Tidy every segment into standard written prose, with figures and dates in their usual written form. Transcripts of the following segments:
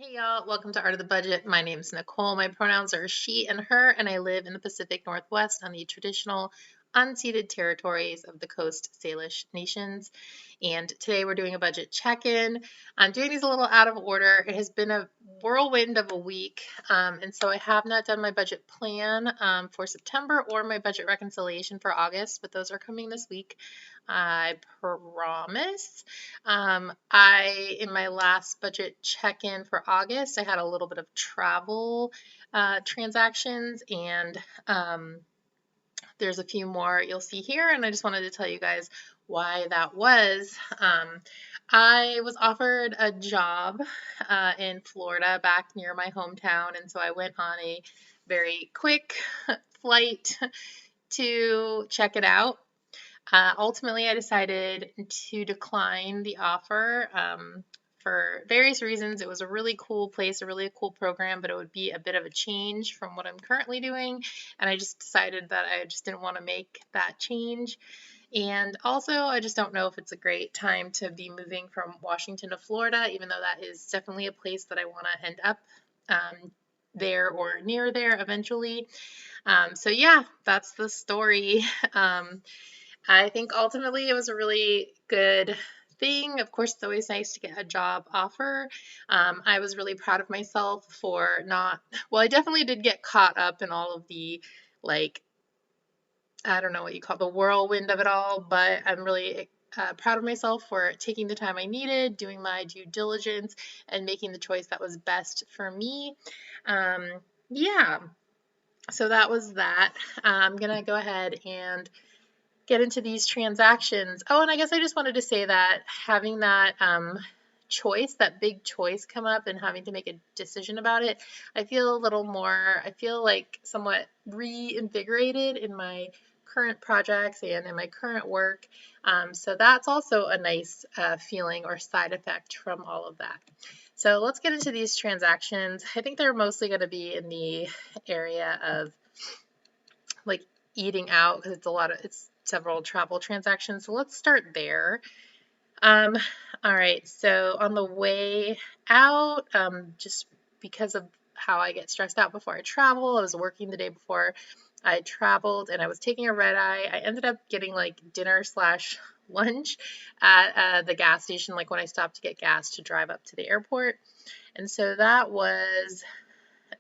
Hey y'all, welcome to Art of the Budget. My name is Nicole. My pronouns are she and her, and I live in the Pacific Northwest on the traditional unceded territories of the Coast Salish nations. And today we're doing a budget check-in. I'm doing these a little out of order. It has been a whirlwind of a week, and so I have not done my budget plan for September or my budget reconciliation for August, but those are coming this week. I promise. In my last budget check-in for August, I had a little bit of travel transactions, and there's a few more you'll see here, and I just wanted to tell you guys why that was. I was offered a job in Florida back near my hometown, and so I went on a very quick flight to check it out. Ultimately, I decided to decline the offer for various reasons. It was a really cool place, a really cool program, but it would be a bit of a change from what I'm currently doing. And I just decided that I just didn't want to make that change. And also, I just don't know if it's a great time to be moving from Washington to Florida, even though that is definitely a place that I want to end up there or near there eventually. So, yeah, that's the story. I think ultimately it was a really good thing. Of course, it's always nice to get a job offer. I was really proud of myself for not, well, I definitely did get caught up in all of the, like, I don't know what you call the whirlwind of it all, but I'm really proud of myself for taking the time I needed, doing my due diligence, and making the choice that was best for me. Um, yeah, so that was that. I'm going to go ahead and get into these transactions. Oh, and I guess I just wanted to say that having that choice, that big choice come up and having to make a decision about it, I feel a little more, I feel like somewhat reinvigorated in my current projects and in my current work. So that's also a nice feeling or side effect from all of that. So let's get into these transactions. I think they're mostly going to be in the area of like eating out because it's several travel transactions. So let's start there. Um, all right, so on the way out, just because of how I get stressed out before I travel, I was working the day before I traveled and I was taking a red eye. I ended up getting like dinner slash lunch at the gas station, like when I stopped to get gas to drive up to the airport. And so that was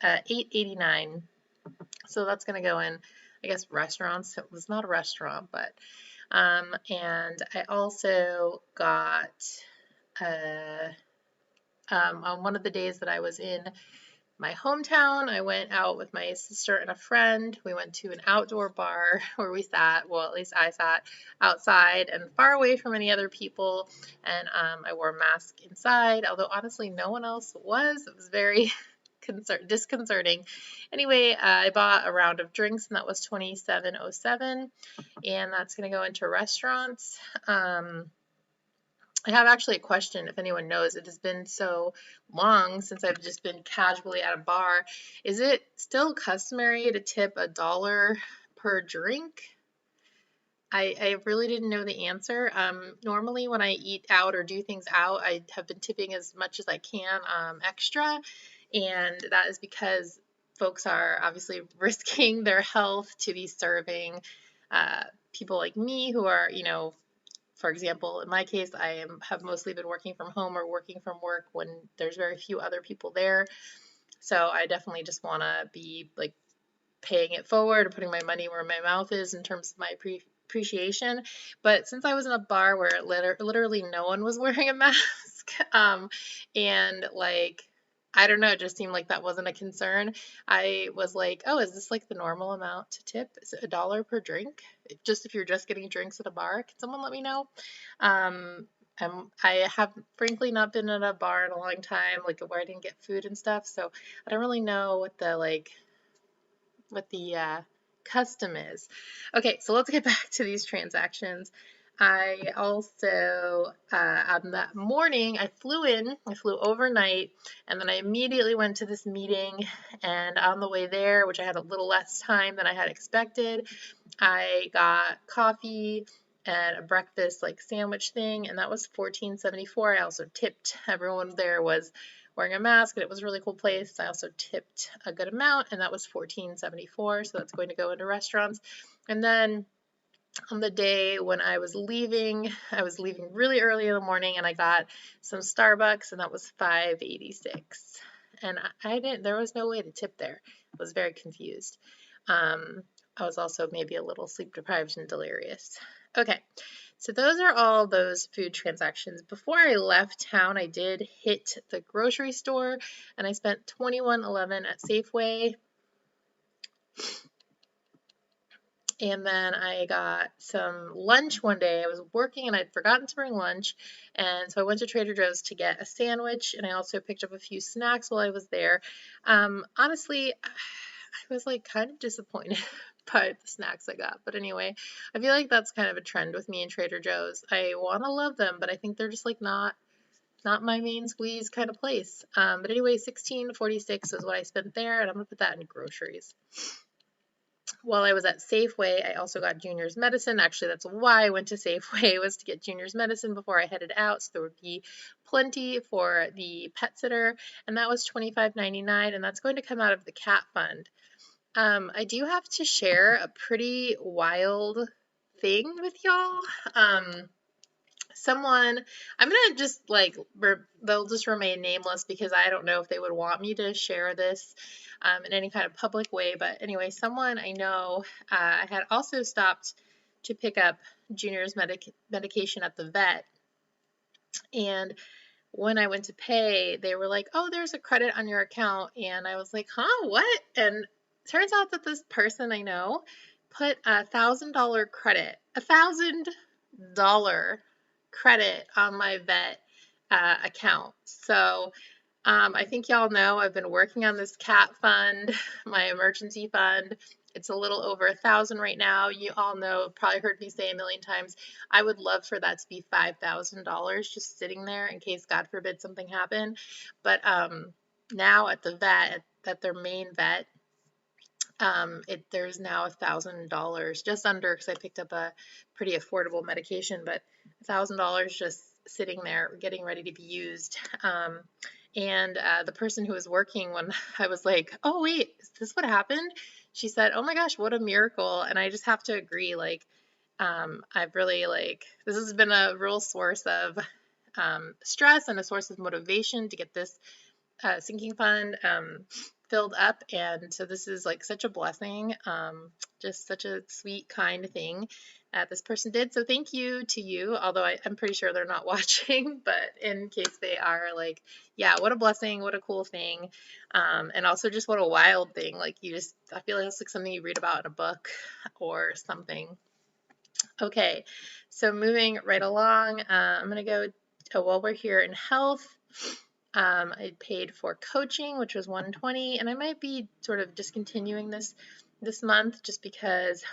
$8.89. So that's going to go in, I guess, restaurants. It was not a restaurant, but, and I also got, uh, on one of the days that I was in my hometown, I went out with my sister and a friend. We went to an outdoor bar where we sat, well, at least I sat outside and far away from any other people. And I wore a mask inside, although honestly, no one else was. It was very disconcerting. Anyway, I bought a round of drinks and that was $27.07, and that's going to go into restaurants. I have actually a question if anyone knows. It has been so long since I've just been casually at a bar. Is it still customary to tip $1 per drink? I really didn't know the answer. Normally, when I eat out or do things out, I have been tipping as much as I can extra, and that is because folks are obviously risking their health to be serving people like me who are, for example, in my case, have mostly been working from home or working from work when there's very few other people there. So I definitely just want to be like paying it forward or putting my money where my mouth is in terms of my appreciation. But since I was in a bar where literally no one was wearing a mask, and like, I don't know, it just seemed like that wasn't a concern. I was like, oh, is this like the normal amount to tip? Is it $1 per drink? Just if you're just getting drinks at a bar, can someone let me know? I have frankly not been at a bar in a long time, like where I didn't get food and stuff. So I don't really know what the custom is. Okay, so let's get back to these transactions. I also, on that morning, I flew overnight, and then I immediately went to this meeting. And on the way there, which I had a little less time than I had expected, I got coffee and a breakfast like sandwich thing, and that was $14.74. I also tipped. Everyone there was wearing a mask, and it was a really cool place. I also tipped a good amount, and that was $14.74. So that's going to go into restaurants. And then on the day when I was leaving really early in the morning, and I got some Starbucks, and that was $5.86. And I didn't, there was no way to tip there. I was very confused. I was also maybe a little sleep deprived and delirious. Okay, so those are all those food transactions. Before I left town, I did hit the grocery store, and I spent $21.11 at Safeway. And then I got some lunch one day. I was working and I'd forgotten to bring lunch. And so I went to Trader Joe's to get a sandwich. And I also picked up a few snacks while I was there. Honestly, I was like kind of disappointed by the snacks I got. But anyway, I feel like that's kind of a trend with me in Trader Joe's. I want to love them, but I think they're just like not my main squeeze kind of place. But anyway, $16.46 was what I spent there. And I'm going to put that in groceries. While I was at Safeway, I also got Junior's medicine. Actually, that's why I went to Safeway, was to get Junior's medicine before I headed out, so there would be plenty for the pet sitter, and that was $25.99, and that's going to come out of the cat fund. I do have to share a pretty wild thing with y'all. Someone, I'm gonna just like, they'll just remain nameless because I don't know if they would want me to share this in any kind of public way. But anyway, someone I know had also stopped to pick up Junior's medication at the vet. And when I went to pay, they were like, "Oh, there's a credit on your account." And I was like, "Huh, what?" And it turns out that this person I know put $1,000 credit, $1,000 credit on my vet account. So I think y'all know I've been working on this cat fund, my emergency fund. It's a little over 1,000 right now. You all know, probably heard me say a million times, I would love for that to be $5,000 just sitting there in case, God forbid, something happened. But now at the vet, at their main vet, there's now $1,000, just under, because I picked up a pretty affordable medication, but $1,000 just sitting there getting ready to be used. And the person who was working, when I was like, "Oh wait, is this what happened?" She said, "Oh my gosh, what a miracle!" And I just have to agree, like, I've really, like, this has been a real source of stress and a source of motivation to get this sinking fund filled up, and so this is like such a blessing, just such a sweet, kind thing this person did. So thank you to you, although I'm pretty sure they're not watching, but in case they are, like, yeah, what a blessing, what a cool thing, and also just what a wild thing. Like, I feel like it's like something you read about in a book or something. Okay, so moving right along, I'm gonna go while we're here in health. I paid for coaching, which was $120, and I might be sort of discontinuing this month just because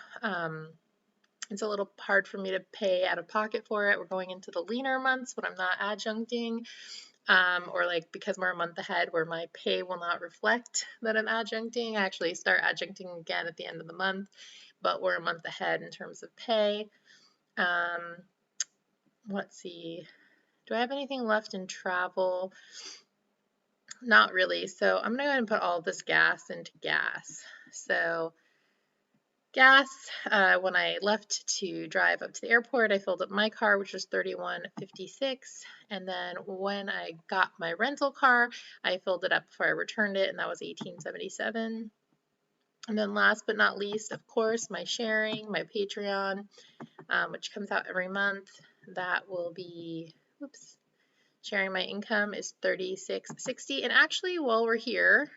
it's a little hard for me to pay out of pocket for it. We're going into the leaner months when I'm not adjuncting, or like because we're a month ahead where my pay will not reflect that I'm adjuncting. I actually start adjuncting again at the end of the month, but we're a month ahead in terms of pay. Let's see. Do I have anything left in travel? Not really. So I'm going to go ahead and put all of this gas into gas. So gas, when I left to drive up to the airport, I filled up my car, which was $31.56. And then when I got my rental car, I filled it up before I returned it, and that was $18.77. And then last but not least, of course, my sharing, my Patreon, which comes out every month. That will be, oops, sharing my income is $36.60. And actually, while we're here,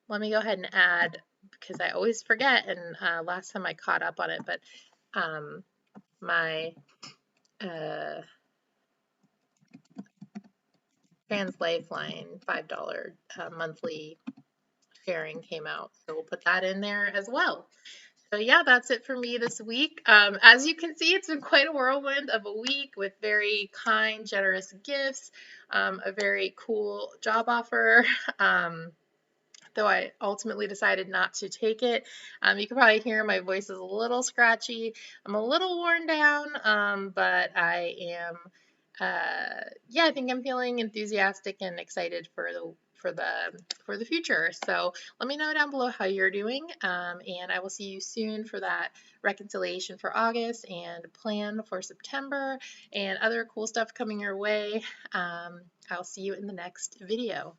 let me go ahead and add, because I always forget, and last time I caught up on it, but my Trans Lifeline $5 monthly sharing came out, so we'll put that in there as well. So yeah, that's it for me this week. As you can see, it's been quite a whirlwind of a week with very kind, generous gifts, a very cool job offer, though I ultimately decided not to take it. You can probably hear my voice is a little scratchy. I'm a little worn down, but I am, yeah, I think I'm feeling enthusiastic and excited for the future. So let me know down below how you're doing, and I will see you soon for that reconciliation for August and plan for September and other cool stuff coming your way. I'll see you in the next video.